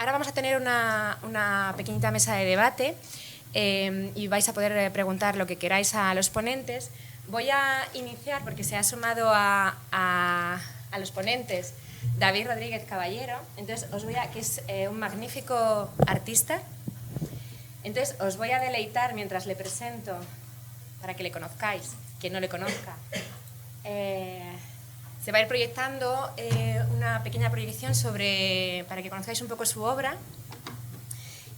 ahora vamos a tener una pequeñita mesa de debate y vais a poder preguntar lo que queráis a los ponentes. Voy a iniciar, porque se ha sumado a los ponentes David Rodríguez Caballero, entonces que es un magnífico artista. Entonces os voy a deleitar mientras le presento, para que le conozcáis, quien no le conozca. Se va a ir proyectando una pequeña proyección para que conozcáis un poco su obra.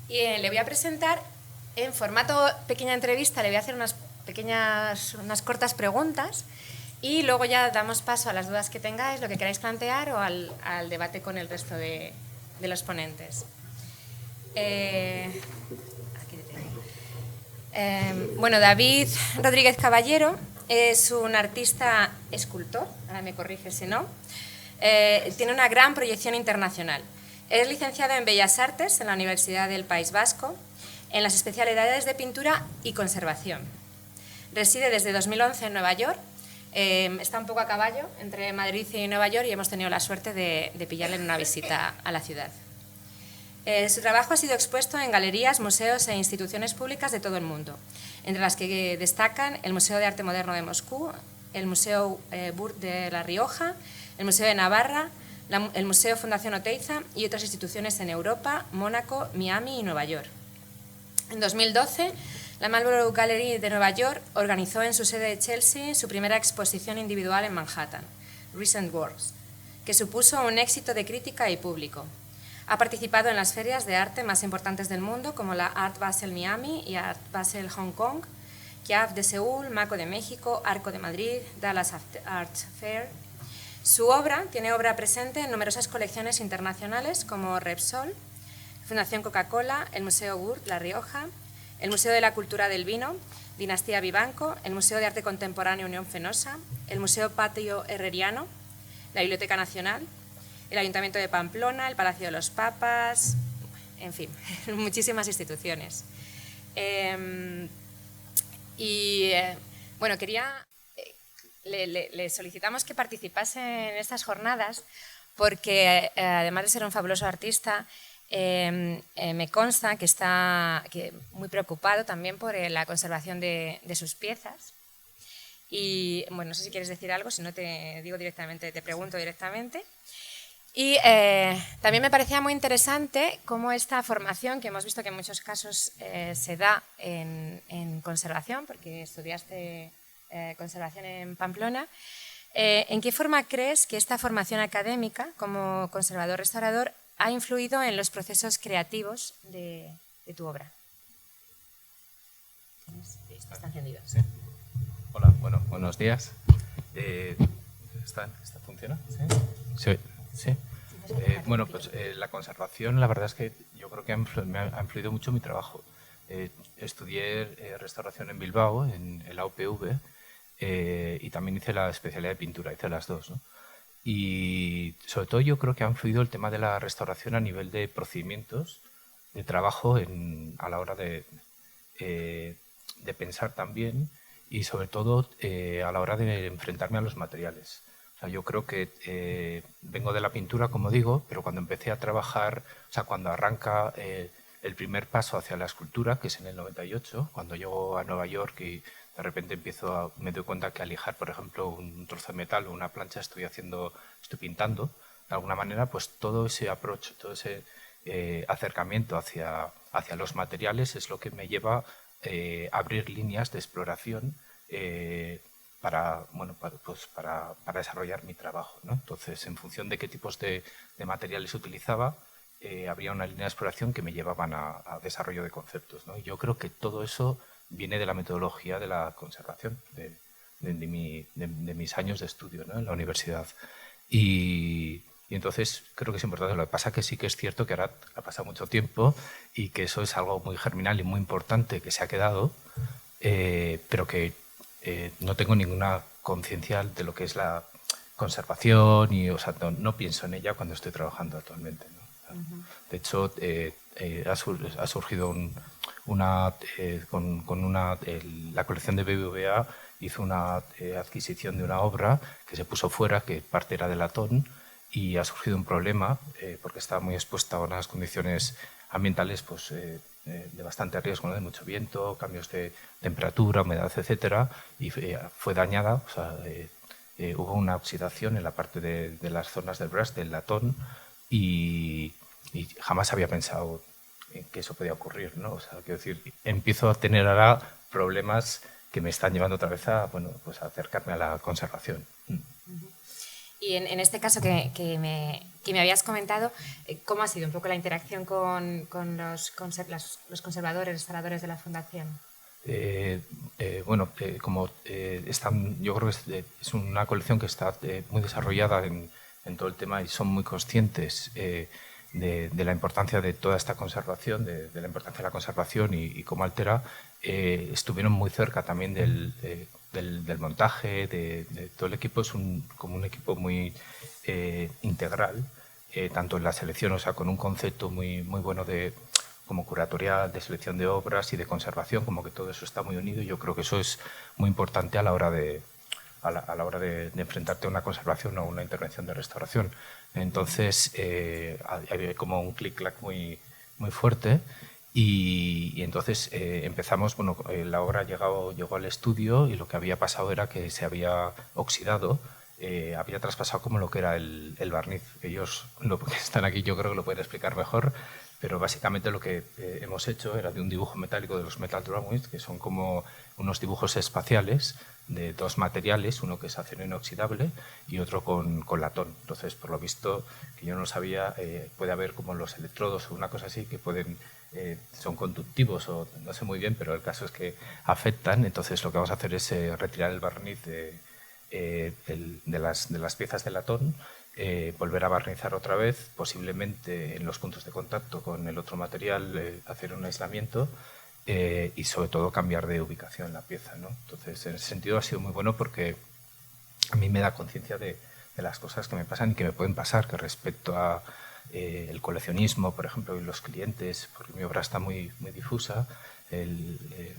Y le voy a presentar en formato pequeña entrevista, le voy a hacer unas cortas preguntas y luego ya damos paso a las dudas que tengáis, lo que queráis plantear o al debate con el resto de los ponentes. Aquí bueno, David Rodríguez Caballero es un artista escultor, ahora me corrige si no, tiene una gran proyección internacional. Es licenciado en Bellas Artes en la Universidad del País Vasco, en las especialidades de pintura y conservación. Reside desde 2011 en Nueva York, está un poco a caballo entre Madrid y Nueva York y hemos tenido la suerte de pillarle en una visita a la ciudad. Su trabajo ha sido expuesto en galerías, museos e instituciones públicas de todo el mundo, entre las que destacan el Museo de Arte Moderno de Moscú, el Museo Burt de La Rioja, el Museo de Navarra, el Museo Fundación Oteiza y otras instituciones en Europa, Mónaco, Miami y Nueva York. En 2012, la Marlborough Gallery de Nueva York organizó en su sede de Chelsea su primera exposición individual en Manhattan, Recent Works, que supuso un éxito de crítica y público. Ha participado en las ferias de arte más importantes del mundo, como la Art Basel Miami y Art Basel Hong Kong, CIAF de Seúl, MACO de México, Arco de Madrid, Dallas Art Fair. Su obra tiene obra presente en numerosas colecciones internacionales como Repsol, Fundación Coca-Cola, el Museo Burt, La Rioja, el Museo de la Cultura del Vino, Dinastía Vivanco, el Museo de Arte Contemporáneo Unión Fenosa, el Museo Patio Herreriano, la Biblioteca Nacional, el Ayuntamiento de Pamplona, el Palacio de los Papas, en fin, muchísimas instituciones. Bueno, le solicitamos que participase en estas jornadas porque, además de ser un fabuloso artista, me consta que está muy preocupado también por la conservación de sus piezas. Y, bueno, no sé si quieres decir algo, si no te pregunto directamente. Y también me parecía muy interesante cómo esta formación, que hemos visto que en muchos casos se da en conservación, porque estudiaste conservación en Pamplona, ¿en qué forma crees que esta formación académica como conservador-restaurador ha influido en los procesos creativos de tu obra? Está encendido. Sí. Hola, bueno, buenos días. ¿Esta funciona? Sí. Sí. Bueno, pues la conservación, la verdad es que yo creo que me ha influido mucho mi trabajo. Estudié restauración en Bilbao, en la UPV, y también hice la especialidad de pintura, hice las dos, ¿no? Y sobre todo yo creo que ha influido el tema de la restauración a nivel de procedimientos de trabajo a la hora de pensar también y sobre todo a la hora de enfrentarme a los materiales. O sea, yo creo que vengo de la pintura, como digo, pero cuando empecé a trabajar, o sea, cuando arranca el primer paso hacia la escultura, que es en el 98, cuando llego a Nueva York y de repente me doy cuenta que al lijar, por ejemplo, un trozo de metal o una plancha estoy pintando, de alguna manera, pues todo ese approach, todo ese acercamiento hacia los materiales es lo que me lleva a abrir líneas de exploración para desarrollar mi trabajo, ¿no? Entonces, en función de qué tipos de materiales utilizaba, habría una línea de exploración que me llevaban a desarrollo de conceptos, ¿no? Y yo creo que todo eso viene de la metodología de la conservación, de mis años de estudio, ¿no? En la universidad. Y entonces creo que es importante. Lo que pasa es que sí que es cierto que ahora ha pasado mucho tiempo y que eso es algo muy germinal y muy importante que se ha quedado, pero que no tengo ninguna conciencia de lo que es la conservación y, o sea, no pienso en ella cuando estoy trabajando actualmente, ¿no? De hecho, ha surgido la colección de BBVA hizo una adquisición de una obra que se puso fuera, que parte era de latón, y ha surgido un problema porque estaba muy expuesta a unas condiciones ambientales pues, de bastante riesgo, ¿no? De mucho viento, cambios de temperatura, humedad, etcétera, y fue dañada, o sea, hubo una oxidación en la parte de las zonas del brush, del latón, y jamás había pensado en que eso podía ocurrir, ¿no? O sea, quiero decir, empiezo a tener ahora problemas que me están llevando otra vez a, bueno, pues a acercarme a la conservación. Y en este caso que me habías comentado, ¿cómo ha sido un poco la interacción con los conservadores, restauradores de la Fundación? Bueno, como están, yo creo que es una colección que está muy desarrollada en todo el tema y son muy conscientes de la importancia de toda esta conservación, de la importancia de la conservación y cómo altera, estuvieron muy cerca también del montaje, de todo el equipo. Es como un equipo muy integral, tanto en la selección, o sea, con un concepto muy bueno como curatorial, de selección de obras y de conservación, como que todo eso está muy unido. Yo creo que eso es muy importante a la hora de enfrentarte a una conservación o a una intervención de restauración. Entonces, hay como un clic-clac muy fuerte y entonces empezamos, bueno, la obra llegó al estudio y lo que había pasado era que se había oxidado, había traspasado como lo que era el barniz. Ellos, lo que están aquí, yo creo que lo pueden explicar mejor, pero básicamente lo que hemos hecho era de un dibujo metálico de los metal drawings, que son como unos dibujos espaciales de dos materiales, uno que es acero inoxidable y otro con latón. Entonces, por lo visto, que yo no sabía, puede haber como los electrodos o una cosa así que son conductivos o no sé muy bien, pero el caso es que afectan. Entonces, lo que vamos a hacer es retirar el barniz de las piezas de latón, volver a barnizar otra vez, posiblemente en los puntos de contacto con el otro material, hacer un aislamiento y sobre todo cambiar de ubicación la pieza, ¿no? Entonces, en ese sentido ha sido muy bueno porque a mí me da conciencia de las cosas que me pasan y que me pueden pasar, que respecto a el coleccionismo, por ejemplo, y los clientes, porque mi obra está muy difusa,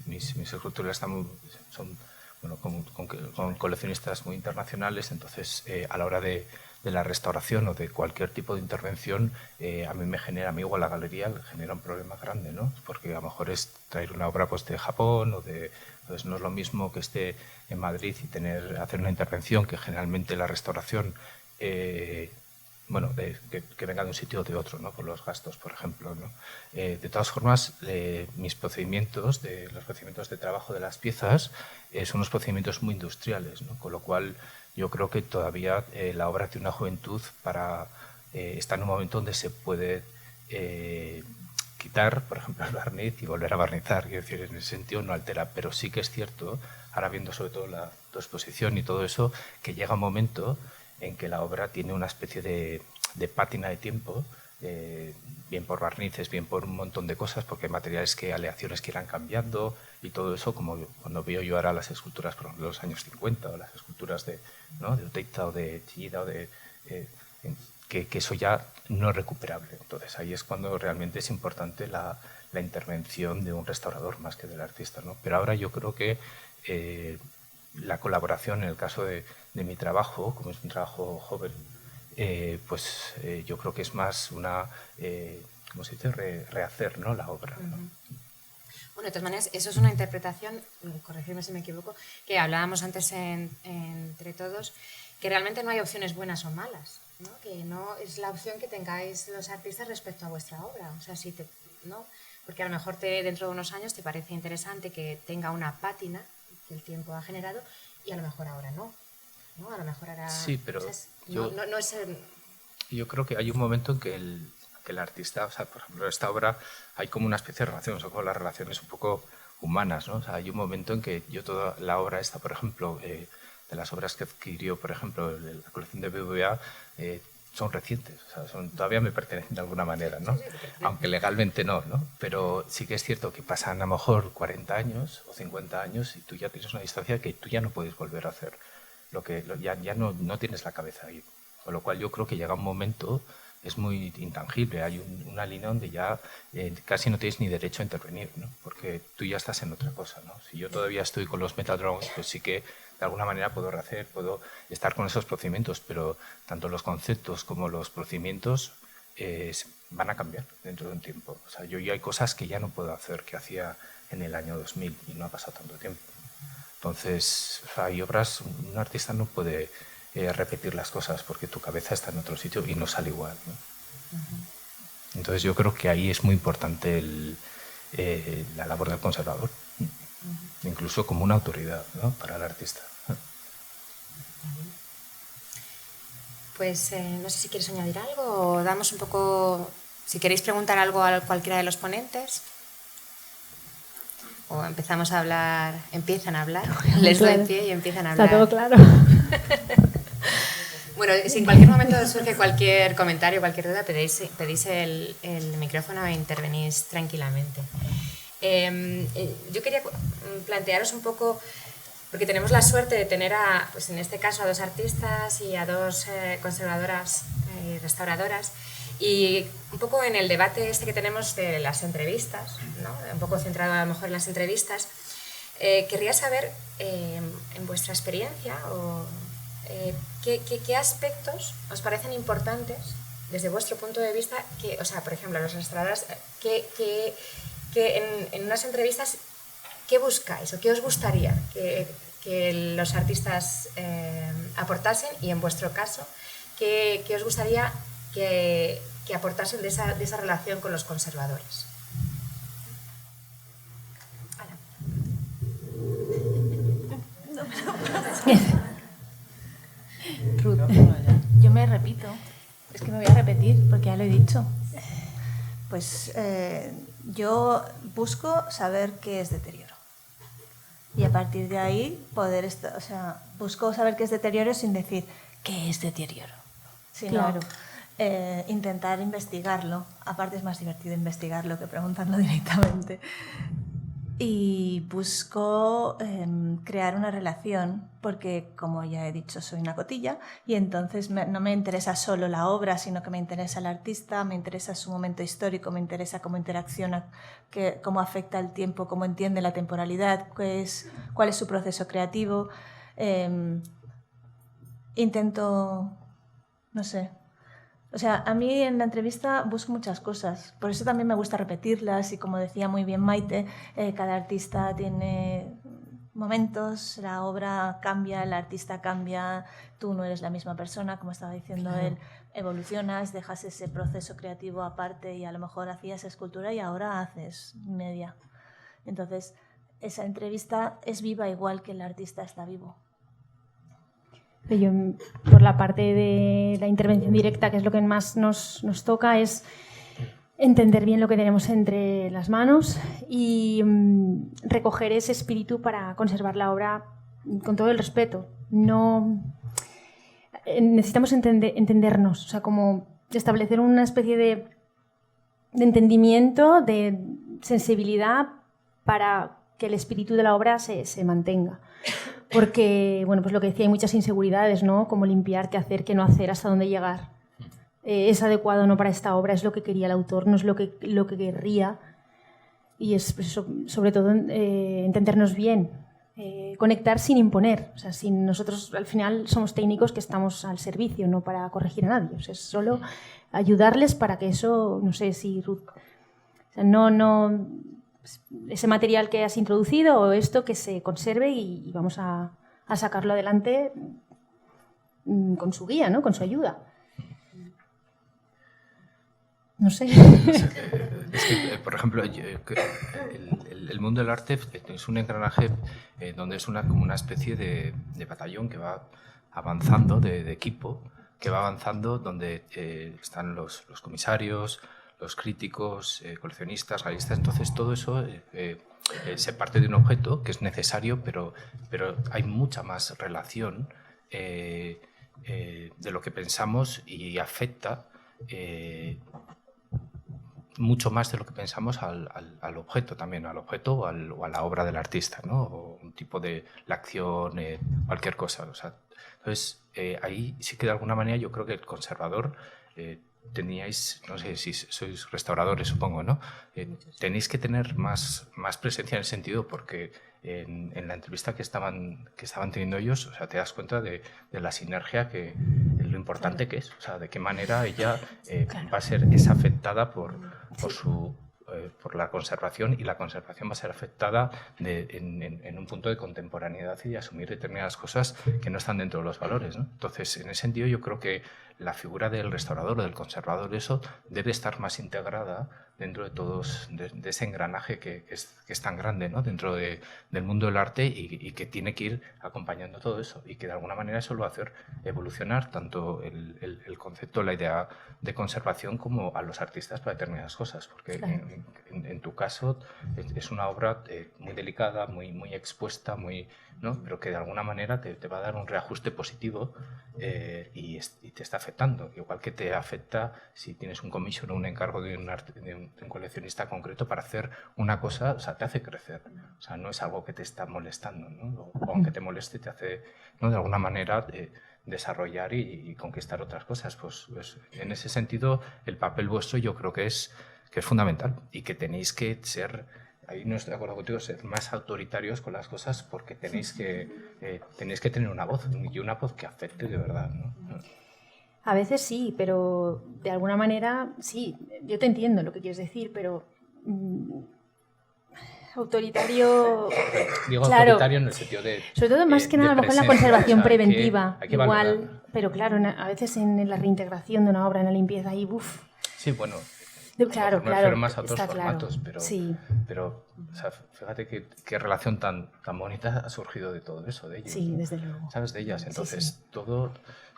mis esculturas son bueno, con coleccionistas muy internacionales, entonces a la hora de la restauración o de cualquier tipo de intervención, a mí me genera, a mí o a la galería le genera un problema grande, ¿no? Porque a lo mejor es traer una obra pues, de Japón entonces no es lo mismo que esté en Madrid y hacer una intervención que generalmente la restauración bueno, que venga de un sitio o de otro, ¿no? Por los gastos, por ejemplo, ¿no? De todas formas, los procedimientos de trabajo de las piezas son unos procedimientos muy industriales, ¿no? Con lo cual yo creo que todavía la obra tiene una juventud para estar en un momento donde se puede quitar, por ejemplo, el barniz y volver a barnizar. Quiero decir, en ese sentido no altera, pero sí que es cierto, ahora viendo sobre todo tu exposición y todo eso, que llega un momento en que la obra tiene una especie de pátina de tiempo, bien por barnices, bien por un montón de cosas, porque hay materiales aleaciones que irán cambiando y todo eso, como cuando veo yo ahora las esculturas, por ejemplo, de los años 50 o las esculturas de Oteita o de Chillida, que eso ya no es recuperable. Entonces ahí es cuando realmente es importante la intervención de un restaurador más que del artista, ¿no? Pero ahora yo creo que la colaboración, en el caso de mi trabajo, como es un trabajo joven, yo creo que es más ¿cómo se dice? Rehacer, ¿no? La obra, ¿no? Bueno, de todas maneras, eso es una interpretación, corregirme si me equivoco, que hablábamos antes entre todos, que realmente no hay opciones buenas o malas, ¿no? Que no es la opción que tengáis los artistas respecto a vuestra obra. O sea, ¿no? Porque a lo mejor dentro de unos años te parece interesante que tenga una pátina que el tiempo ha generado y a lo mejor ahora no. ¿No? A lo mejor ahora... Sí, pero o sea, yo creo que hay un momento en que el artista, o sea, por ejemplo, en esta obra hay como una especie de relación, son como las relaciones un poco humanas, ¿no? O sea, hay un momento en que yo toda la obra esta, por ejemplo, de las obras que adquirió, por ejemplo, la colección de BBVA, son recientes, o sea, todavía me pertenecen de alguna manera, ¿no? Aunque legalmente no, ¿no? Pero sí que es cierto que pasan a lo mejor 40 años o 50 años y tú ya tienes una distancia que tú ya no puedes volver a hacer. Ya no tienes la cabeza ahí. Con lo cual yo creo que llega un momento es muy intangible. Hay una línea donde ya casi no tienes ni derecho a intervenir, ¿no? Porque tú ya estás en otra cosa, ¿no? Si yo todavía estoy con los metadrones, pues sí que de alguna manera puedo rehacer, puedo estar con esos procedimientos, pero tanto los conceptos como los procedimientos van a cambiar dentro de un tiempo. O sea, yo ya hay cosas que ya no puedo hacer que hacía en el año 2000 y no ha pasado tanto tiempo. Entonces, hay obras, un artista no puede repetir las cosas porque tu cabeza está en otro sitio y no sale igual, ¿no? Entonces yo creo que ahí es muy importante la labor del conservador, incluso como una autoridad, ¿no? Para el artista. Pues no sé si quieres añadir algo o damos un poco, si queréis preguntar algo a cualquiera de los ponentes. O empezamos a hablar, empiezan a hablar, les doy pie y empiezan a hablar. Está todo claro. Bueno, si en cualquier momento surge cualquier comentario, cualquier duda, pedís el micrófono e intervenís tranquilamente. Yo quería plantearos un poco, porque tenemos la suerte de tener, pues en este caso, a dos artistas y a dos conservadoras y restauradoras, y un poco en el debate este que tenemos de las entrevistas, ¿no? Un poco centrado a lo mejor en las entrevistas, querría saber, en vuestra experiencia, ¿qué aspectos os parecen importantes desde vuestro punto de vista, o sea, por ejemplo, a las restauradoras, que en unas entrevistas, ¿qué buscáis o qué os gustaría que los artistas aportasen? Y en vuestro caso, ¿qué os gustaría que aportasen de esa relación con los conservadores? Ruth, yo me repito, es que me voy a repetir porque ya lo he dicho. Pues yo busco saber qué es deterioro y a partir de ahí poder busco saber qué es deterioro sin decir qué es deterioro, sino Claro. Intentar investigarlo. Aparte es más divertido investigarlo que preguntarlo directamente. Y busco crear una relación, porque como ya he dicho, soy una cotilla y entonces no me interesa solo la obra, sino que me interesa el artista, me interesa su momento histórico, me interesa cómo interacciona, cómo afecta el tiempo, cómo entiende la temporalidad, cuál es su proceso creativo. Intento, no sé... O sea, a mí en la entrevista busco muchas cosas, por eso también me gusta repetirlas y como decía muy bien Maite, cada artista tiene momentos, la obra cambia, el artista cambia, tú no eres la misma persona, como estaba diciendo él, evolucionas, dejas ese proceso creativo aparte y a lo mejor hacías escultura y ahora haces media. Entonces, esa entrevista es viva igual que el artista está vivo. Yo, por la parte de la intervención directa, que es lo que más nos toca, es entender bien lo que tenemos entre las manos y recoger ese espíritu para conservar la obra con todo el respeto. Necesitamos entendernos, o sea, como establecer una especie de entendimiento, de sensibilidad para que el espíritu de la obra se mantenga. Porque, bueno, pues lo que decía, hay muchas inseguridades, ¿no? Cómo limpiar, qué hacer, qué no hacer, hasta dónde llegar. Es adecuado o no para esta obra, es lo que quería el autor, no es lo que querría. Y es sobre todo entendernos bien, conectar sin imponer. O sea, nosotros al final somos técnicos que estamos al servicio, no para corregir a nadie. O sea, es solo ayudarles para que eso, no sé si Ruth... O sea, ese material que has introducido o esto que se conserve y vamos a sacarlo adelante con su guía, ¿no? Con su ayuda. No sé. Es que, por ejemplo, el mundo del arte es un engranaje donde es como una especie de batallón que va avanzando, de equipo, que va avanzando donde están los comisarios, los críticos, coleccionistas, galeristas. Entonces todo eso se parte de un objeto que es necesario, pero hay mucha más relación de lo que pensamos y afecta mucho más de lo que pensamos al objeto también, al objeto o a la obra del artista, ¿no? O un tipo de la acción, cualquier cosa. O sea, entonces ahí sí que de alguna manera yo creo que el conservador teníais, no sé si sois restauradores, supongo, ¿no? Tenéis que tener más presencia en el sentido porque en la entrevista que estaban teniendo ellos, o sea, te das cuenta de la sinergia, lo importante que es, o sea, de qué manera ella va a ser afectada por la conservación, y la conservación va a ser afectada en un punto de contemporaneidad y de asumir determinadas cosas que no están dentro de los valores, ¿no? Entonces, en ese sentido, yo creo que la figura del restaurador o del conservador, eso debe estar más integrada dentro de todos, de ese engranaje que es tan grande, ¿no? Dentro del mundo del arte, y que tiene que ir acompañando todo eso, y que de alguna manera eso lo va a hacer evolucionar tanto el concepto, la idea de conservación, como a los artistas para determinadas cosas, porque claro, en tu caso es una obra muy delicada, muy expuesta, ¿no? Pero que de alguna manera te va a dar un reajuste positivo, y te está afectando, igual que te afecta si tienes un commission o un encargo de un coleccionista concreto para hacer una cosa, o sea, te hace crecer, o sea, no es algo que te está molestando, ¿no? O aunque te moleste, te hace, ¿no?, de alguna manera desarrollar y conquistar otras cosas. Pues en ese sentido, el papel vuestro yo creo que es fundamental, y que tenéis que ser, ahí no estoy de acuerdo contigo, ser más autoritarios con las cosas, porque tenéis que tener una voz, y una voz que afecte de verdad, ¿no? A veces sí, pero de alguna manera sí, yo te entiendo lo que quieres decir, pero autoritario... Digo, claro, autoritario en el sentido de... Sobre todo, más que nada, a lo mejor en la conservación, o sea, preventiva, hay que igual, valorar. Pero claro, a veces en la reintegración de una obra, en la limpieza, ahí, uff... Sí, bueno... Claro, me refiero más a otros formatos, claro. pero o sea, fíjate qué relación tan bonita ha surgido de todo eso, de ellos. Sí, desde luego. ¿Sabes? De ellas. Entonces, sí. todo,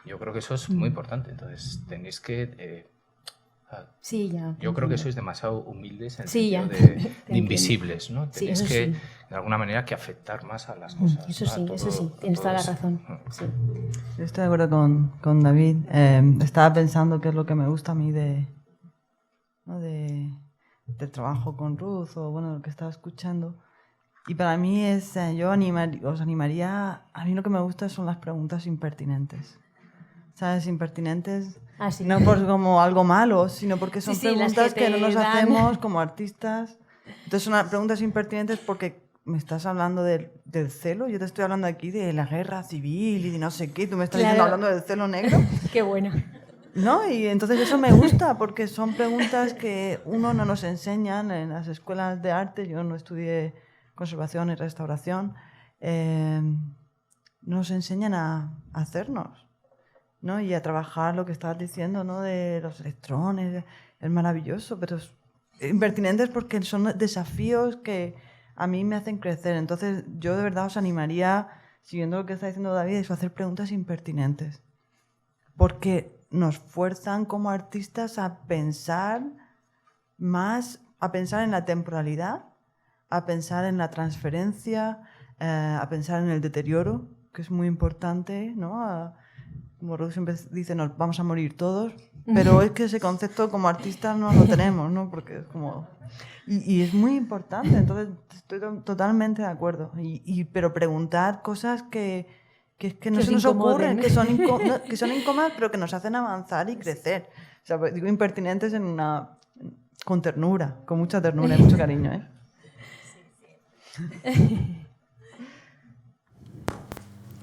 yo creo que eso es muy importante. Entonces, tenéis que... sí, ya. Yo creo que sois demasiado humildes en el sí, sentido de invisibles, ¿no? Sí, tenéis que, de alguna manera, que afectar más a las cosas. Eso sí, tienes toda la razón. Sí. Yo estoy de acuerdo con David. Estaba pensando qué es lo que me gusta a mí del trabajo con Ruth, o bueno, lo que estaba escuchando. Y para mí es, os animaría, a mí lo que me gusta son las preguntas impertinentes. ¿Sabes? Impertinentes, sí. No por como algo malo, sino porque son preguntas que no nos hacemos como artistas. Entonces son preguntas impertinentes porque me estás hablando del celo, yo te estoy hablando aquí de la guerra civil y de no sé qué, tú me estás diciendo, hablando del celo negro. Qué bueno. ¿No? Y entonces eso me gusta, porque son preguntas que no nos enseñan en las escuelas de arte. Yo no estudié conservación y restauración. Nos enseñan a hacernos, ¿no? Y a trabajar lo que estabas diciendo, ¿no? De los electrones, es maravilloso, pero impertinentes porque son desafíos que a mí me hacen crecer. Entonces yo de verdad os animaría, siguiendo lo que está diciendo David, a hacer preguntas impertinentes, porque nos fuerzan como artistas a pensar más, a pensar en la temporalidad, a pensar en la transferencia, a pensar en el deterioro, que es muy importante, ¿no? Como Ruth siempre dice, nos vamos a morir todos, pero es que ese concepto como artistas no lo tenemos, ¿no? Porque es como... Y es muy importante, entonces estoy totalmente de acuerdo. Pero preguntar cosas que no se nos ocurren, que son incómodas, pero que nos hacen avanzar y crecer. O sea, digo impertinentes con ternura, con mucha ternura y mucho cariño, ¿eh?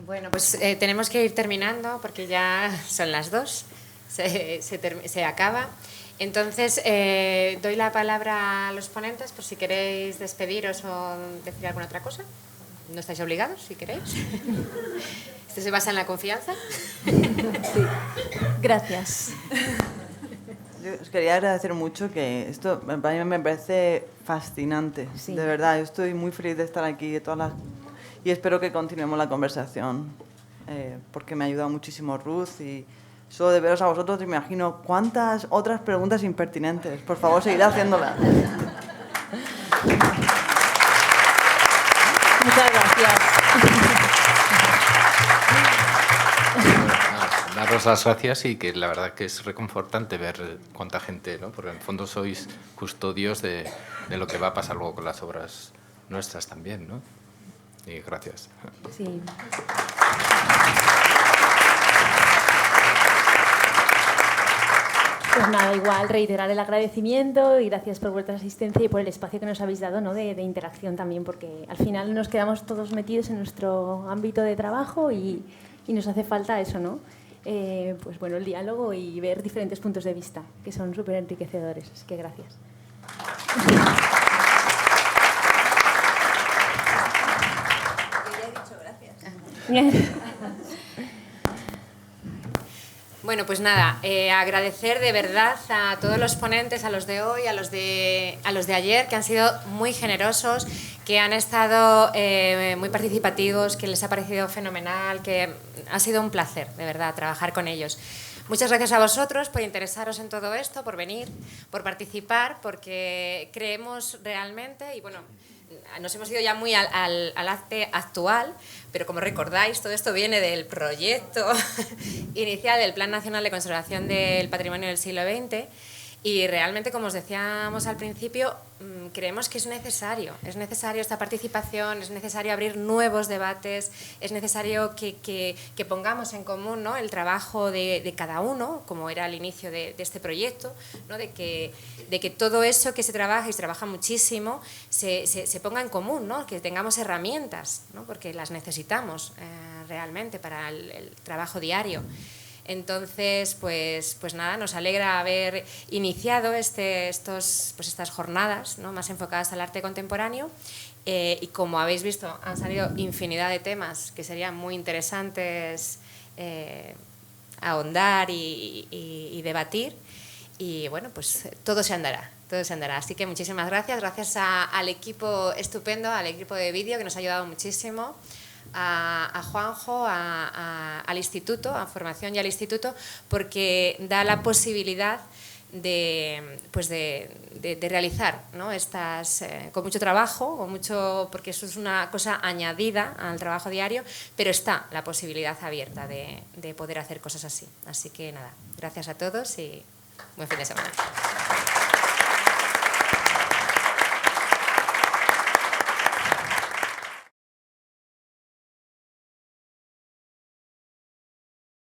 Bueno, pues tenemos que ir terminando porque ya son las 2, se acaba. Entonces, doy la palabra a los ponentes por si queréis despediros o decir alguna otra cosa. No estáis obligados, si queréis. Esto se basa en la confianza. Sí. Gracias. Yo os quería agradecer mucho, que esto para mí me parece fascinante. Sí. De verdad, yo estoy muy feliz de estar aquí y espero que continuemos la conversación, porque me ha ayudado muchísimo Ruth, y solo de veros a vosotros me imagino cuántas otras preguntas impertinentes. Por favor, seguid haciéndolas. Muchas gracias. Daros las gracias, y que la verdad que es reconfortante ver cuánta gente, ¿no? Porque en el fondo sois custodios de lo que va a pasar luego con las obras nuestras también, ¿no? Y gracias. Sí. Pues nada, igual reiterar el agradecimiento y gracias por vuestra asistencia y por el espacio que nos habéis dado, ¿no? de interacción también, porque al final nos quedamos todos metidos en nuestro ámbito de trabajo y nos hace falta eso, ¿no? Pues bueno, el diálogo y ver diferentes puntos de vista, que son súper enriquecedores. Así que gracias. Yo ya he dicho gracias. Bueno, pues nada, agradecer de verdad a todos los ponentes, a los de hoy, a los de ayer, que han sido muy generosos, que han estado muy participativos, que les ha parecido fenomenal, que ha sido un placer, de verdad, trabajar con ellos. Muchas gracias a vosotros por interesaros en todo esto, por venir, por participar, porque creemos realmente, y bueno, nos hemos ido ya muy al arte actual, pero como recordáis, todo esto viene del proyecto inicial del Plan Nacional de Conservación del Patrimonio del siglo XX y realmente, como os decíamos al principio, creemos que es necesario esta participación, es necesario abrir nuevos debates, es necesario que pongamos en común, ¿no?, el trabajo de cada uno, como era al inicio de este proyecto, ¿no?, de que todo eso que se trabaja y se trabaja muchísimo se ponga en común, ¿no?, que tengamos herramientas, ¿no?, porque las necesitamos realmente para el trabajo diario. Entonces, pues nada, nos alegra haber iniciado estas jornadas, ¿no?, más enfocadas al arte contemporáneo y como habéis visto han salido infinidad de temas que serían muy interesantes ahondar y debatir y bueno, pues todo se andará. Así que muchísimas gracias al equipo estupendo, al equipo de vídeo que nos ha ayudado muchísimo. A Juanjo, al instituto, a formación y al instituto, porque da la posibilidad de realizar, ¿no?, estas con mucho trabajo, porque eso es una cosa añadida al trabajo diario, pero está la posibilidad abierta de poder hacer cosas así. Así que nada, gracias a todos y buen fin de semana.